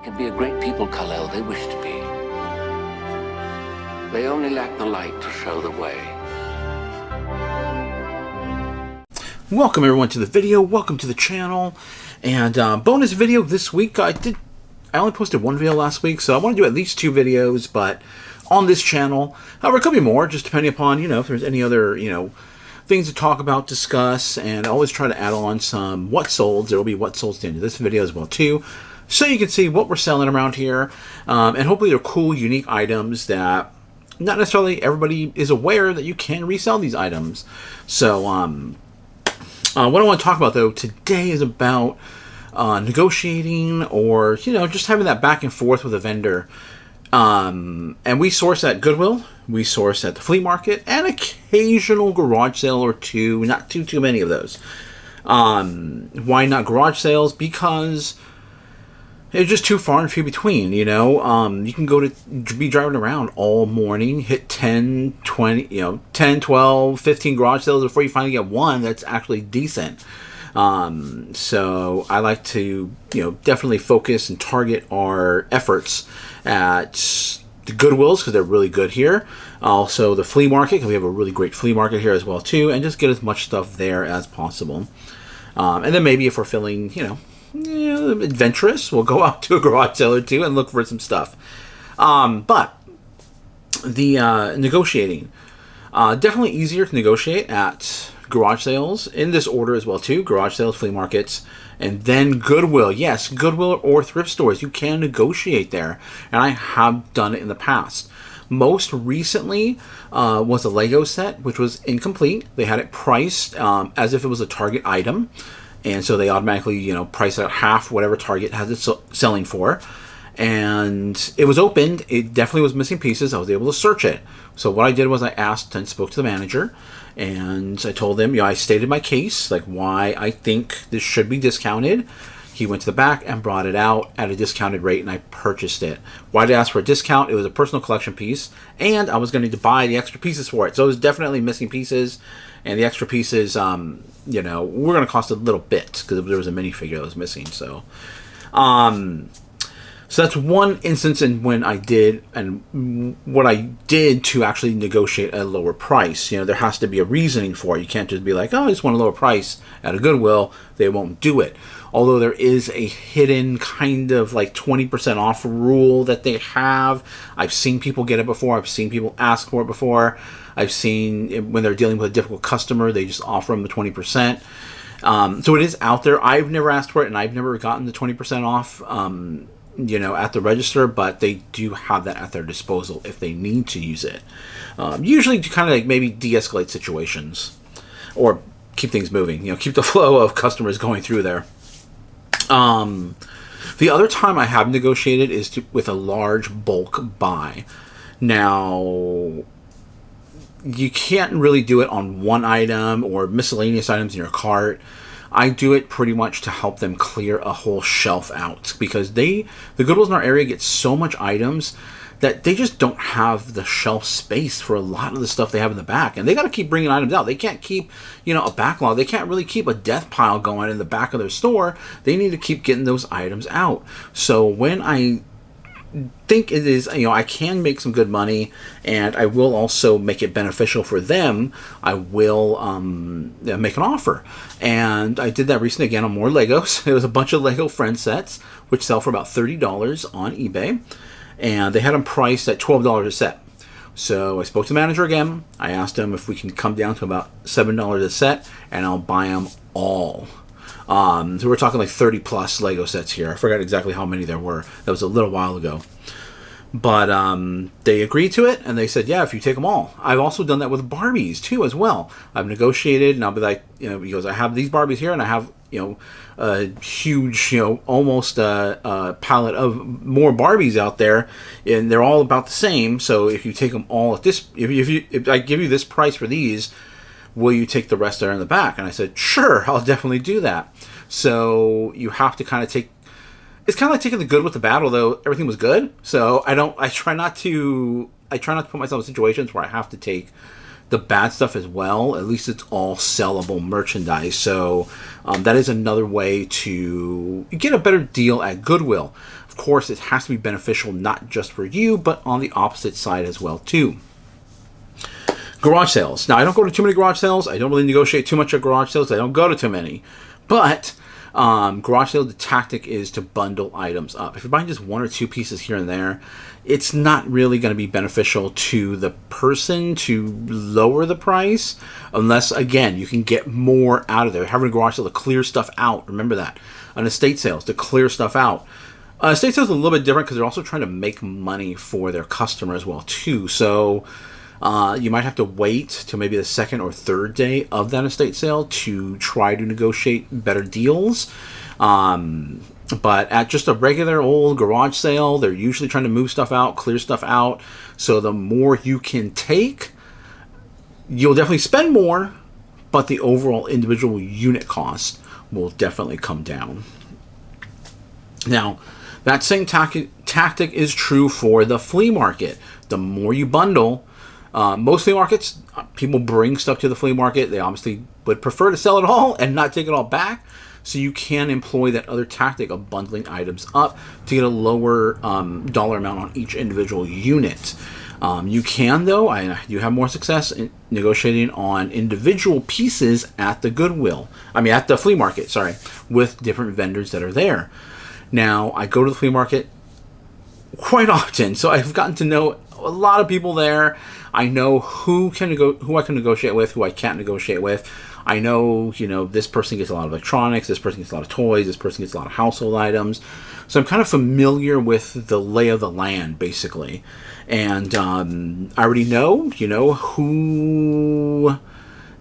can be a great people, Kal-El. They wish to be. They only lack the light to show the way. Welcome everyone to the video. Welcome to the channel. And bonus video this week. I only posted one video last week, so I want to do at least 2 videos, but on this channel. However, it could be more, just depending upon, if there's any other, things to talk about, discuss, and I always try to add on some what solds. There will be what solds at the end of this video as well too, so you can see what we're selling around here, and hopefully they're cool, unique items that not necessarily everybody is aware that you can resell these items. So what I want to talk about though today is about negotiating, or just having that back and forth with a vendor. And we source at Goodwill, we source at the flea market, and occasional garage sale or two, not too many of those. Why not garage sales? Because it's just too far and few between, you can go to be driving around all morning, hit 10, 20, 10, 12, 15 garage sales before you finally get one that's actually decent. So I like to, definitely focus and target our efforts at the Goodwills, because they're really good here. Also the flea market, because we have a really great flea market here as well too, and just get as much stuff there as possible. And then maybe if we're feeling, adventurous, we'll go out to a garage sale or two and look for some stuff. But the negotiating, definitely easier to negotiate at garage sales, in this order as well too: garage sales, flea markets, and then Goodwill. Yes, Goodwill or thrift stores, you can negotiate there, and I have done it in the past. Most recently was a Lego set, which was incomplete. They had it priced as if it was a Target item, and so they automatically price out half whatever Target has it selling for. And it was opened. It definitely was missing pieces. I was able to search it. So what I did was I asked and spoke to the manager, and I told them, I stated my case, like why I think this should be discounted. He went to the back and brought it out at a discounted rate, and I purchased it. Why did I ask for a discount? It was a personal collection piece, and I was going to need to buy the extra pieces for it. So it was definitely missing pieces, and the extra pieces, were going to cost a little bit, because there was a minifigure that was missing. So, so that's one instance in when I did, and what I did to actually negotiate a lower price. There has to be a reasoning for it. You can't just be like, oh, I just want a lower price at a Goodwill. They won't do it. Although there is a hidden kind of like 20% off rule that they have. I've seen people get it before. I've seen people ask for it before. I've seen when they're dealing with a difficult customer, they just offer them the 20%. So it is out there. I've never asked for it, and I've never gotten the 20% off. At the register, but they do have that at their disposal if they need to use it. Usually to kind of like maybe de-escalate situations, or keep things moving, keep the flow of customers going through there. The other time I have negotiated is with a large bulk buy. Now, you can't really do it on one item or miscellaneous items in your cart. I do it pretty much to help them clear a whole shelf out, because the Goodwills in our area get so much items that they just don't have the shelf space for a lot of the stuff they have in the back, and they got to keep bringing items out. They can't keep, a backlog. They can't really keep a death pile going in the back of their store. They need to keep getting those items out. So when I think it is, I can make some good money, and I will also make it beneficial for them, I will make an offer. And I did that recently again on more Legos. It was a bunch of Lego friend sets, which sell for about $30 on eBay, and they had them priced at $12 a set. So I spoke to the manager again. I asked him if we can come down to about $7 a set, and I'll buy them all. So we're talking like 30 plus Lego sets here. I forgot exactly how many there were. That was a little while ago. But they agreed to it, and they said, yeah, if you take them all. I've also done that with Barbies too as well. I've negotiated, and I'll be like, because I have these Barbies here, and I have, a huge, almost a palette of more Barbies out there, and they're all about the same. So if you take them all at this, if I give you this price for these, will you take the rest that are in the back? And I said, sure, I'll definitely do that. So you have to kind of take, it's kind of like taking the good with the bad, although everything was good. So I try not to put myself in situations where I have to take the bad stuff as well. At least it's all sellable merchandise. So that is another way to get a better deal at Goodwill. of course, it has to be beneficial not just for you, but on the opposite side as well too. Garage sales. Now, I don't go to too many garage sales. I don't really negotiate too much at garage sales. I don't go to too many. But garage sale, the tactic is to bundle items up. If you're buying just one or two pieces here and there, it's not really going to be beneficial to the person to lower the price unless, again, you can get more out of there. Having a garage sale to clear stuff out. Remember that. On estate sales, to clear stuff out. Estate sales is a little bit different because they're also trying to make money for their customer as well too. So you might have to wait till maybe the second or third day of that estate sale to try to negotiate better deals. But at just a regular old garage sale, they're usually trying to move stuff out, clear stuff out. So the more you can take, you'll definitely spend more, but the overall individual unit cost will definitely come down. Now, that same tactic is true for the flea market. The more you bundle, most flea markets, people bring stuff to the flea market. They obviously would prefer to sell it all and not take it all back. So you can employ that other tactic of bundling items up to get a lower dollar amount on each individual unit. You can, though, you have more success in negotiating on individual pieces at the at the flea market, with different vendors that are there. Now, I go to the flea market quite often, so I've gotten to know a lot of people there. I know who I can negotiate with, who I can't negotiate with. I know, this person gets a lot of electronics, this person gets a lot of toys, this person gets a lot of household items. So I'm kind of familiar with the lay of the land, basically. And I already know, who...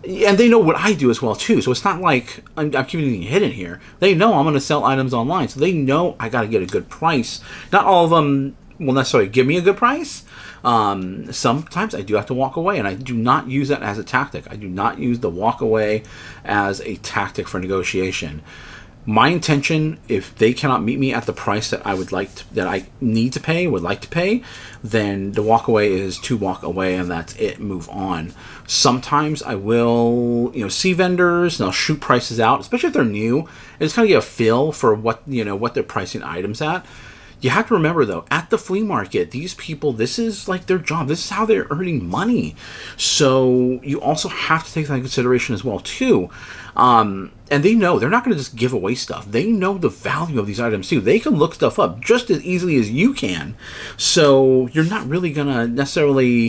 And they know what I do as well, too. So it's not like I'm keeping anything hidden here. They know I'm going to sell items online. So they know I got to get a good price. Not all of them will necessarily give me a good price. Sometimes I do have to walk away, and I do not use that as a tactic. I do not use the walk away as a tactic for negotiation. My intention, if they cannot meet me at the price that I would that I need to pay, would like to pay, then the walk away is to walk away, and that's it. Move on. Sometimes I will, see vendors, and I'll shoot prices out, especially if they're new, and just kind of get a feel for what they're pricing items at. You have to remember, though, at the flea market, these people, this is like their job. This is how they're earning money. So you also have to take that into consideration as well, too. And they know they're not going to just give away stuff. They know the value of these items, too. They can look stuff up just as easily as you can. So you're not really going to necessarily,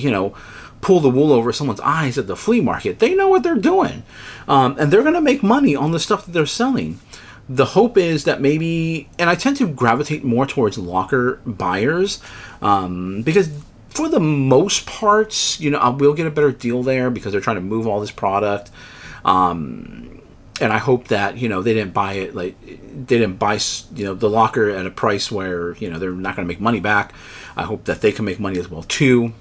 pull the wool over someone's eyes at the flea market. They know what they're doing. And they're going to make money on the stuff that they're selling. The hope is that maybe, and I tend to gravitate more towards locker buyers, because for the most part, I will get a better deal there because they're trying to move all this product. And I hope that, they didn't buy it, the locker at a price where, they're not going to make money back. I hope that they can make money as well, too.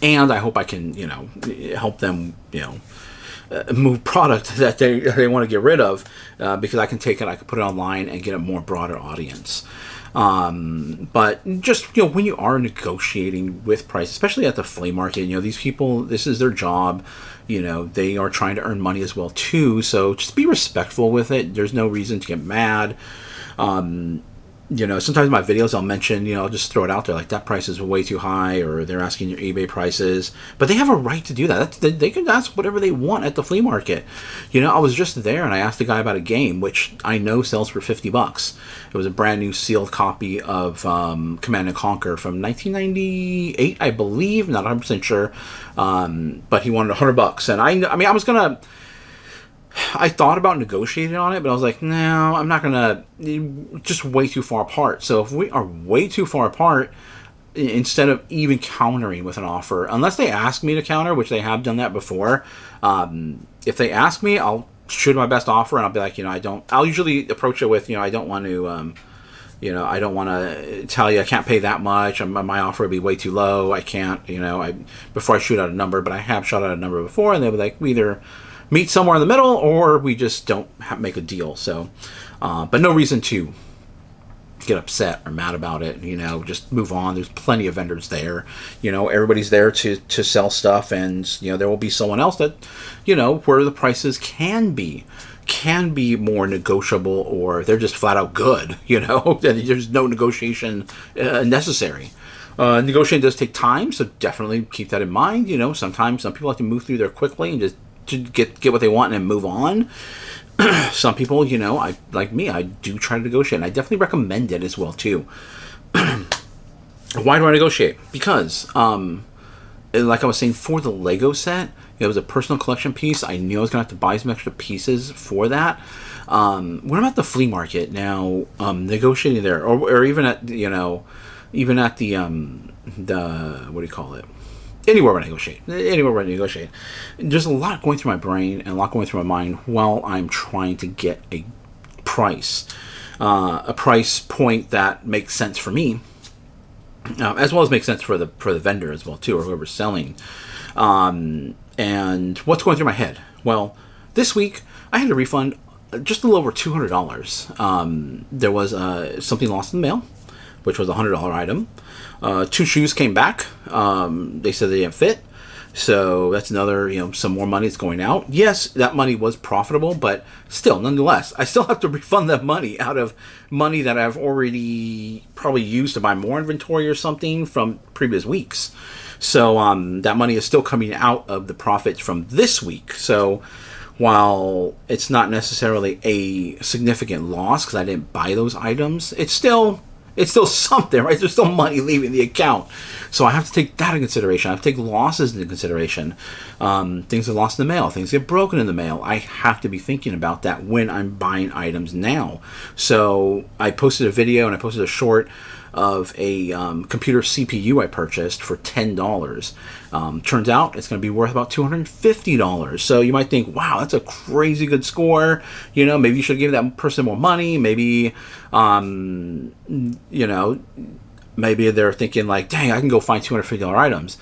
And I hope I can, help them, move product that they want to get rid of, because I can take it, I can put it online and get a more broader audience. But just, when you are negotiating with price, especially at the flea market, these people, this is their job, they are trying to earn money as well too. So just be respectful with it. There's no reason to get mad. Sometimes in my videos I'll mention, I'll just throw it out there like that price is way too high, or they're asking your eBay prices, but they have a right to do that. They can ask whatever they want at the flea market. I was just there and I asked the guy about a game which I know sells for $50. It was a brand new sealed copy of Command and Conquer from 1998, I believe, not 100% sure, but he wanted $100, and I thought about negotiating on it, but I was like, no, I'm not going to, just way too far apart. So if we are way too far apart, instead of even countering with an offer, unless they ask me to counter, which they have done that before, if they ask me, I'll shoot my best offer, and I'll be like, I'll usually approach it with, I don't want to, I don't want to tell you I can't pay that much. My offer would be way too low. I can't, before I shoot out a number, but I have shot out a number before, and they were like, we either meet somewhere in the middle, or we just don't make a deal. So, but no reason to get upset or mad about it. Just move on. There's plenty of vendors there. Everybody's there to sell stuff, and there will be someone else that, where the prices can be, can be more negotiable, or they're just flat out good, you know, and there's no negotiation necessary. Negotiating does take time, so definitely keep that in mind. You know, sometimes some people like to move through there quickly and just to get what they want and move on. Some people, you know, like me, I do try to negotiate, and I definitely recommend it as well too. Why do I negotiate? Because, like I was saying, for the Lego set, it was a personal collection piece. I knew I was going to have to buy some extra pieces for that. When I'm at the flea market now, negotiating there, or even at, you know, even at the what do you call it? Anywhere where I negotiate. There's a lot going through my brain and a lot going through my mind while I'm trying to get a price point that makes sense for me, as well as makes sense for the vendor as well too, or whoever's selling. And what's going through my head? Well, this week I had to refund just a little over $200. There was something lost in the mail, which was a $100 item. 2 shoes came back. They said they didn't fit. So that's another, you know, some more money is going out. Yes, that money was profitable, but still, nonetheless, I still have to refund that money out of money that I've already probably used to buy more inventory or something from previous weeks. So that money is still coming out of the profits from this week. So while it's not necessarily a significant loss because I didn't buy those items, it's still something, right? There's still money leaving the account. So I have to take that into consideration. I have to take losses into consideration. Things are lost in the mail. Things get broken in the mail. I have to be thinking about that when I'm buying items now. So I posted a video and I posted a short of a computer CPU I purchased for $10. Turns out it's going to be worth about $250. So you might think, wow, that's a crazy good score. You know, maybe you should give that person more money. Maybe, you know, maybe they're thinking like, dang, I can go find $250 items.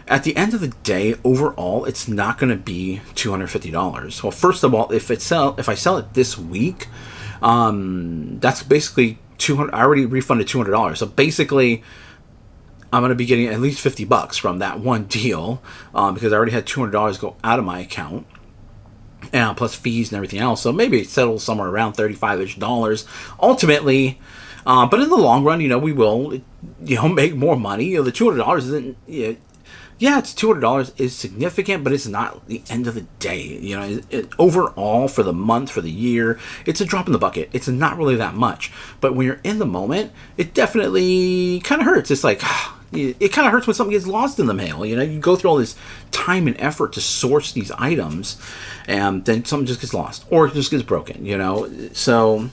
At the end of the day, overall, it's not going to be $250. Well, first of all, if I sell it this week, that's basically $200. I already refunded $200. So basically, I'm going to be getting at least $50 from that one deal, because I already had $200 go out of my account, and plus fees and everything else. So maybe it settles somewhere around $35-ish ultimately. But in the long run, you know, we will, you know, make more money. You know, the $200 isn't, yeah, it's $200 is significant, but it's not the end of the day. You know, overall for the month, for the year, it's a drop in the bucket. It's not really that much. But when you're in the moment, it definitely kind of hurts. It's like, it kind of hurts when something gets lost in the mail. You know, you go through all this time and effort to source these items, and then something just gets lost or it just gets broken, you know. So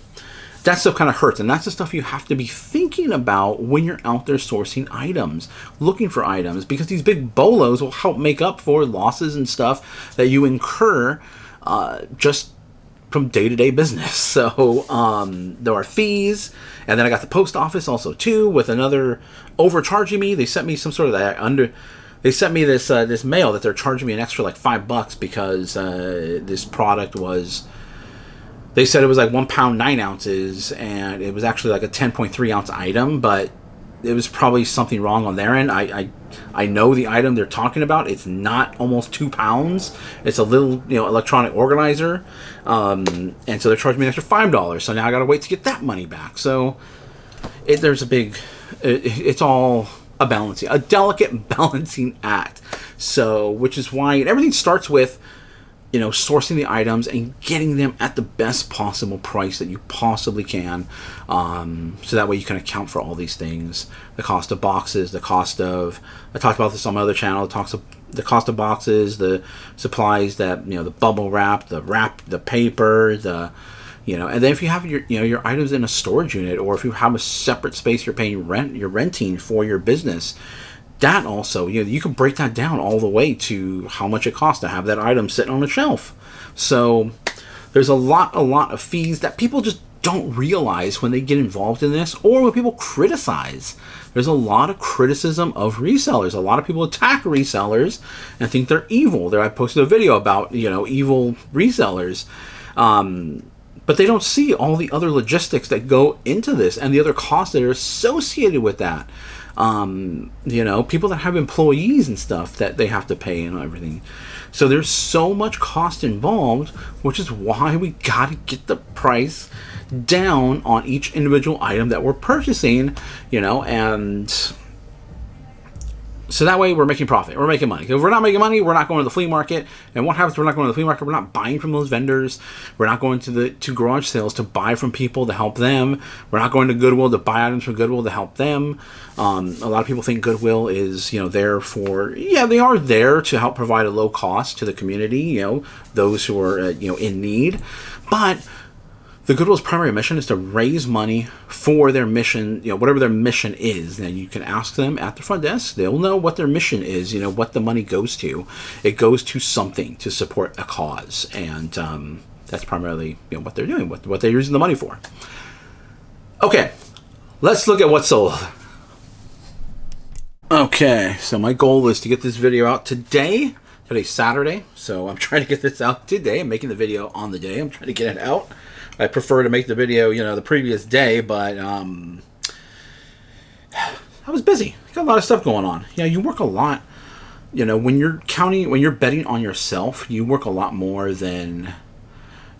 that stuff kind of hurts, and that's the stuff you have to be thinking about when you're out there sourcing items, looking for items, because these big bolos will help make up for losses and stuff that you incur just from day-to-day business. So there are fees, and then I got the post office also too with another overcharging me. They sent me some sort of they sent me this mail that they're charging me an extra like $5 because this product was. They said it was like 1 pound 9 ounces, and it was actually like a 10.3 ounce item, but it was probably something wrong on their end. I know the item they're talking about. It's not almost 2 pounds. It's a little, you know, electronic organizer, and so they're charging me an extra $5. So now I got to wait to get that money back. So there's a big, it's all a delicate balancing act. So, which is why everything starts with, you know, sourcing the items and getting them at the best possible price that you possibly can. So that way you can account for all these things. The cost of boxes, the cost of, I talked about this on my other channel, the cost of boxes, the supplies that, you know, the bubble wrap, the paper, you know, and then if you have your items in a storage unit, or if you have a separate space you're renting for your business, that also, you know, you can break that down all the way to how much it costs to have that item sitting on a shelf. So there's a lot of fees that people just don't realize when they get involved in this, or when people criticize. There's a lot of criticism of resellers. A lot of people attack resellers and think they're evil. I posted a video about, you know, evil resellers. But they don't see all the other logistics that go into this and the other costs that are associated with that. You know, people that have employees and stuff that they have to pay and everything. So there's so much cost involved, which is why we got to get the price down on each individual item that we're purchasing, you know, and so that way we're making profit. We're making money. If we're not making money, we're not going to the flea market. And what happens if we're not going to the flea market? We're not buying from those vendors. We're not going to the garage sales to buy from people to help them. We're not going to Goodwill to buy items from Goodwill to help them. A lot of people think Goodwill is, you know, there for, yeah, they are there to help provide a low cost to the community, you know, those who are, you know, in need. But the Goodwill's primary mission is to raise money for their mission, you know, whatever their mission is. Now, you can ask them at the front desk. They'll know what their mission is, you know, what the money goes to. It goes to something to support a cause. And that's primarily, you know, what they're doing, what they're using the money for. Okay, let's look at what's sold. Okay, so my goal is to get this video out today. Today's Saturday, so I'm trying to get this out today. I'm making the video on the day. I'm trying to get it out. I prefer to make the video, you know, the previous day, but I was busy. Got a lot of stuff going on. You know, you work a lot. You know, when you're betting on yourself, you work a lot more than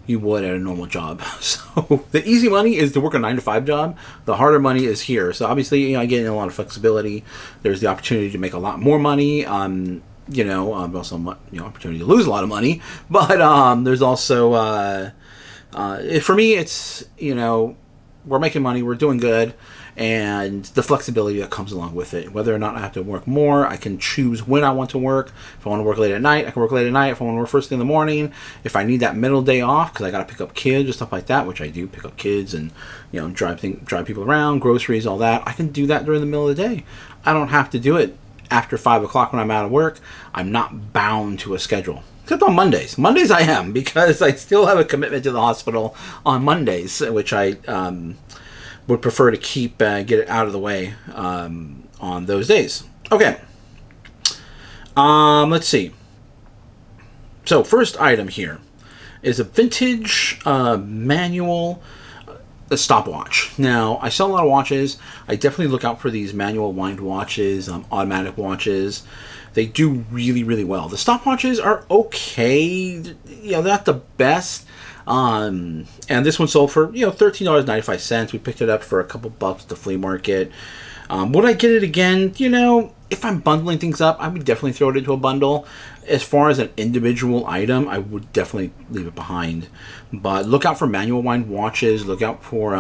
you would at a normal job. So the easy money is to work a 9-to-5 job. The harder money is here. So obviously, you know, I get a lot of flexibility. There's the opportunity to make a lot more money. You know, also, you know, opportunity to lose a lot of money. But there's also for me, it's, you know, we're making money, we're doing good, and the flexibility that comes along with it. Whether or not I have to work more, I can choose when I want to work. If I want to work late at night, I can work late at night. If I want to work first thing in the morning, if I need that middle day off because I got to pick up kids or stuff like that, which I do, pick up kids and, you know, drive people around, groceries, all that, I can do that during the middle of the day. I don't have to do it after 5 o'clock when I'm out of work. I'm not bound to a schedule. Except on Mondays. Mondays I am, because I still have a commitment to the hospital on Mondays, which I would prefer to keep, get it out of the way on those days. Okay. Let's see. So, first item here is a vintage manual stopwatch. Now, I sell a lot of watches. I definitely look out for these manual wind watches, automatic watches. They do really, really well. The stopwatches are okay. You know, they're not the best. And this one sold for, you know, $13.95. We picked it up for a couple bucks at the flea market. Would I get it again? You know, if I'm bundling things up, I would definitely throw it into a bundle. As far as an individual item, I would definitely leave it behind. But look out for manual wind watches. Look out for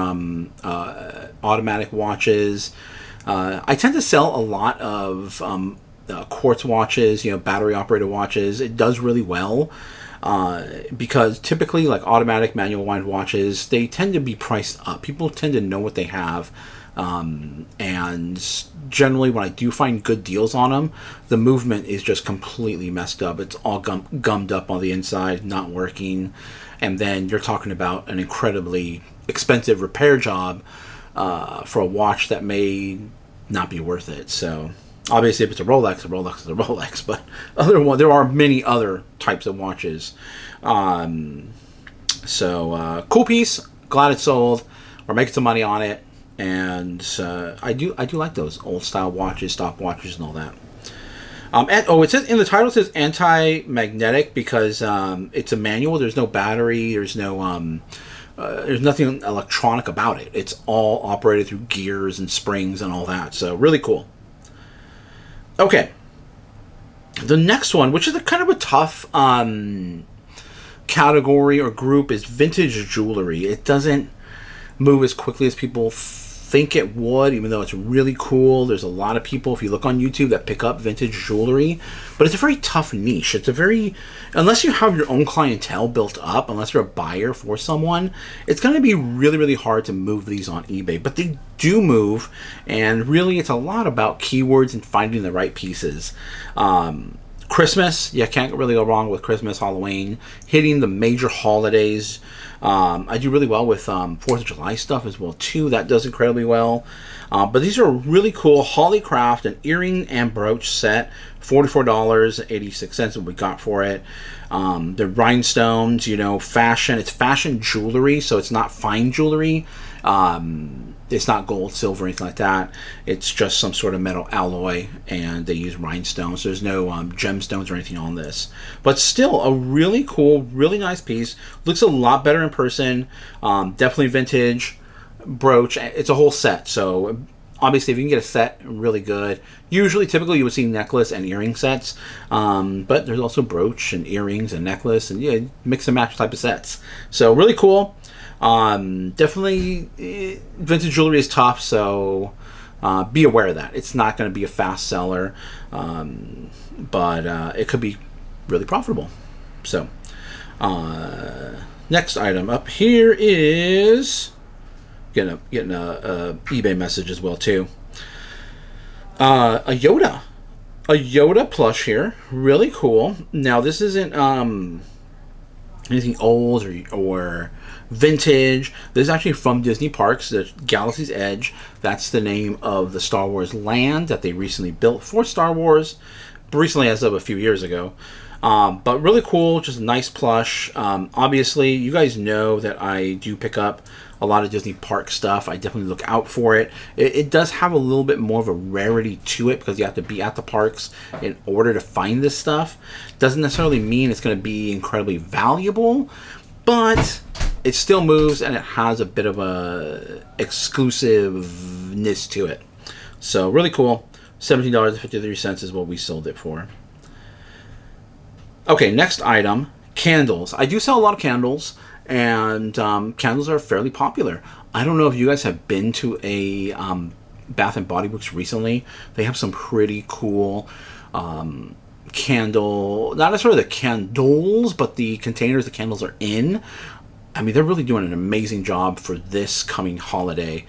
automatic watches. I tend to sell a lot of quartz watches, you know, battery operated watches. It does really well because typically, like automatic manual wind watches, they tend to be priced up. People tend to know what they have, and generally when I do find good deals on them, the movement is just completely messed up. It's all gummed up on the inside, not working, and then you're talking about an incredibly expensive repair job for a watch that may not be worth it. So obviously, if it's a Rolex is a Rolex, but there are many other types of watches. So cool piece. Glad it sold. We're making some money on it, and I do like those old style watches, stopwatches, and all that. It says in the title, it says anti-magnetic because it's a manual. There's no battery. There's no there's nothing electronic about it. It's all operated through gears and springs and all that. So really cool. Okay, the next one, which is a kind of a tough category or group, is vintage jewelry. It doesn't move as quickly as people think it would, even though it's really cool. There's a lot of people, if you look on YouTube, that pick up vintage jewelry, but it's a very tough niche. It's a very, unless you have your own clientele built up, unless you're a buyer for someone, it's going to be really, really hard to move these on eBay, but they do move, and really it's a lot about keywords and finding the right pieces. Christmas, you can't really go wrong with Christmas, Halloween, hitting the major holidays. I do really well with 4th of July stuff as well too. That does incredibly well. But these are really cool. Hollycraft, an earring and brooch set, $44.86 what we got for it. The rhinestones, you know, fashion. It's fashion jewelry, so it's not fine jewelry. It's not gold, silver, anything like that. It's just some sort of metal alloy, and they use rhinestones. There's no gemstones or anything on this. But still, a really cool, really nice piece. Looks a lot better in person. Definitely vintage brooch. It's a whole set, so obviously if you can get a set, really good. Usually, typically, you would see necklace and earring sets, but there's also brooch and earrings and necklace, and yeah, mix and match type of sets. So really cool. Definitely, vintage jewelry is tough, so be aware of that. It's not going to be a fast seller, but it could be really profitable. So, next item up here is getting a eBay message as well too. A Yoda plush here, really cool. Now this isn't anything old or vintage. This is actually from Disney Parks, the Galaxy's Edge. That's the name of the Star Wars land that they recently built for Star Wars, recently as of a few years ago. But really cool, just a nice plush. Obviously, you guys know that I do pick up a lot of Disney Park stuff. I definitely look out for it. It does have a little bit more of a rarity to it because you have to be at the parks in order to find this stuff. Doesn't necessarily mean it's going to be incredibly valuable, but it still moves and it has a bit of a exclusiveness to it. So really cool. $17.53 is what we sold it for. Okay, next item, candles. I do sell a lot of candles, and candles are fairly popular. I don't know if you guys have been to a Bath and Body Works recently. They have some pretty cool candle, not necessarily the candles, but the containers the candles are in. I mean, they're really doing an amazing job for this coming holidays.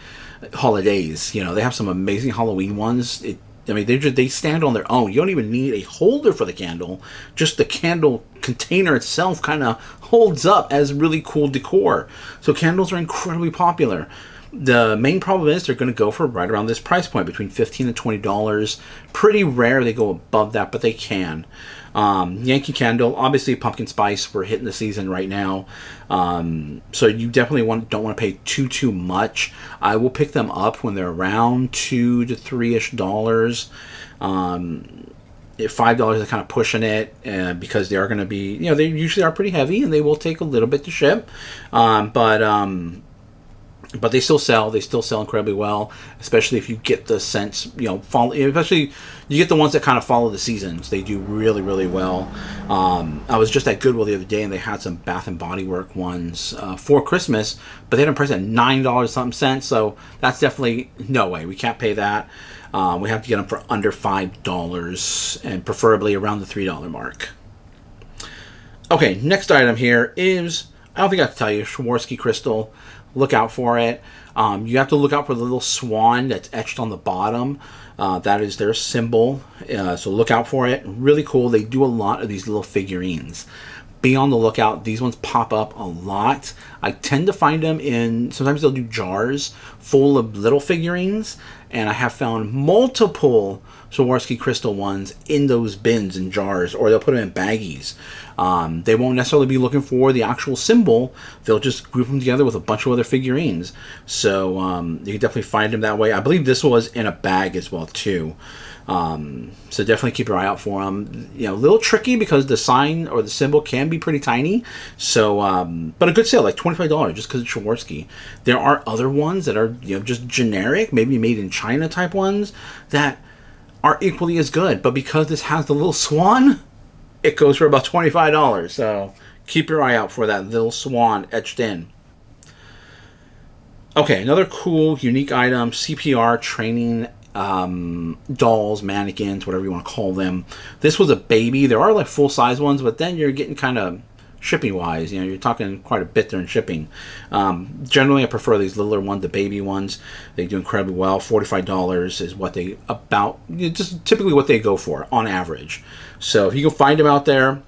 You know, they have some amazing Halloween ones. They stand on their own. You don't even need a holder for the candle. Just the candle container itself kind of holds up as really cool decor. So candles are incredibly popular. The main problem is they're going to go for right around this price point, between $15 and $20. Pretty rare they go above that, but they can. Yankee Candle, obviously pumpkin spice, we're hitting the season right now, so you definitely don't want to pay too much. I will pick them up when they're around $2 to $3-ish. $5 is kind of pushing it, because they are going to be, they usually are pretty heavy and they will take a little bit to ship, but they still sell. They still sell incredibly well, especially if you get the scents, especially you get the ones that kind of follow the seasons. They do really, really well. I was just at Goodwill the other day, and they had some Bath and Body Works ones for Christmas, but they had them priced at $9 something cents. So that's definitely no way. We can't pay that. We have to get them for under $5, and preferably around the $3 mark. Okay, next item here is, I don't think I have to tell you, Swarovski crystal. Look out for it. You have to look out for the little swan that's etched on the bottom. That is their symbol. So look out for it. Really cool. They do a lot of these little figurines. Be on the lookout. These ones pop up a lot. I tend to find them sometimes they'll do jars full of little figurines. And I have found multiple Swarovski crystal ones in those bins and jars, or they'll put them in baggies. They won't necessarily be looking for the actual symbol. They'll just group them together with a bunch of other figurines. So you can definitely find them that way. I believe this was in a bag as well too. So definitely keep your eye out for them. A little tricky because the sign or the symbol can be pretty tiny. So, but a good sale, like $25 just because it's Swarovski. There are other ones that are just generic, maybe made in China type ones that are equally as good. But because this has the little swan, it goes for about $25. So keep your eye out for that little swan etched in. Okay, another cool, unique item, CPR training dolls, mannequins, whatever you want to call them. This was a baby. There are like full-size ones, but then you're getting kind of shipping-wise. You're talking quite a bit there in shipping. Generally, I prefer these littler ones, the baby ones. They do incredibly well. $45 is what they just typically what they go for on average. So if you can find them out there,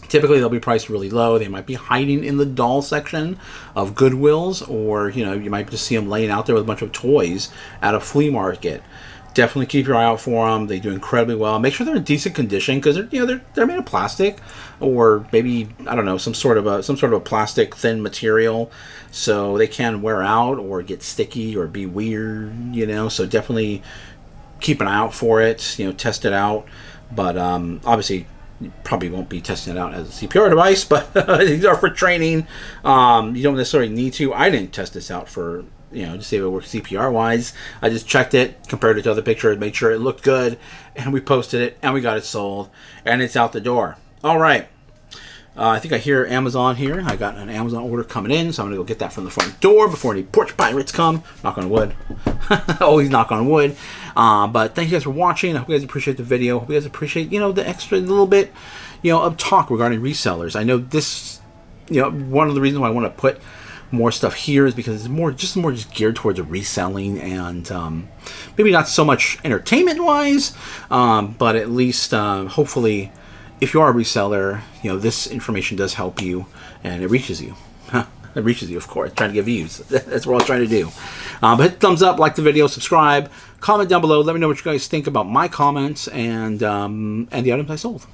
typically they'll be priced really low. They might be hiding in the doll section of Goodwills, or you might just see them laying out there with a bunch of toys at a flea market. definitely keep your eye out for them. They do incredibly well. Make sure they're in decent condition, because they're made of plastic, or maybe, I don't know, some sort of a plastic thin material, so they can wear out or get sticky or be weird. So definitely keep an eye out for it. Test it out. But obviously, you probably won't be testing it out as a CPR device, but these are for training. You don't necessarily need to. I didn't test this out for, to see if it works CPR wise. I just checked it, compared it to other pictures, made sure it looked good, and we posted it, and we got it sold, and it's out the door. All right. I think I hear Amazon here. I got an Amazon order coming in, so I'm going to go get that from the front door before any porch pirates come. Knock on wood. Always knock on wood. But thank you guys for watching. I hope you guys appreciate the video. I hope you guys appreciate, the extra little bit, of talk regarding resellers. I know this, one of the reasons why I want to put more stuff here is because it's more just geared towards reselling, and maybe not so much entertainment-wise, but at least, hopefully, if you are a reseller, this information does help you, and it reaches you. It reaches you, of course. Trying to give views. That's what I'm trying to do. But hit the thumbs up, like the video, subscribe, comment down below. Let me know what you guys think about my comments and the items I sold.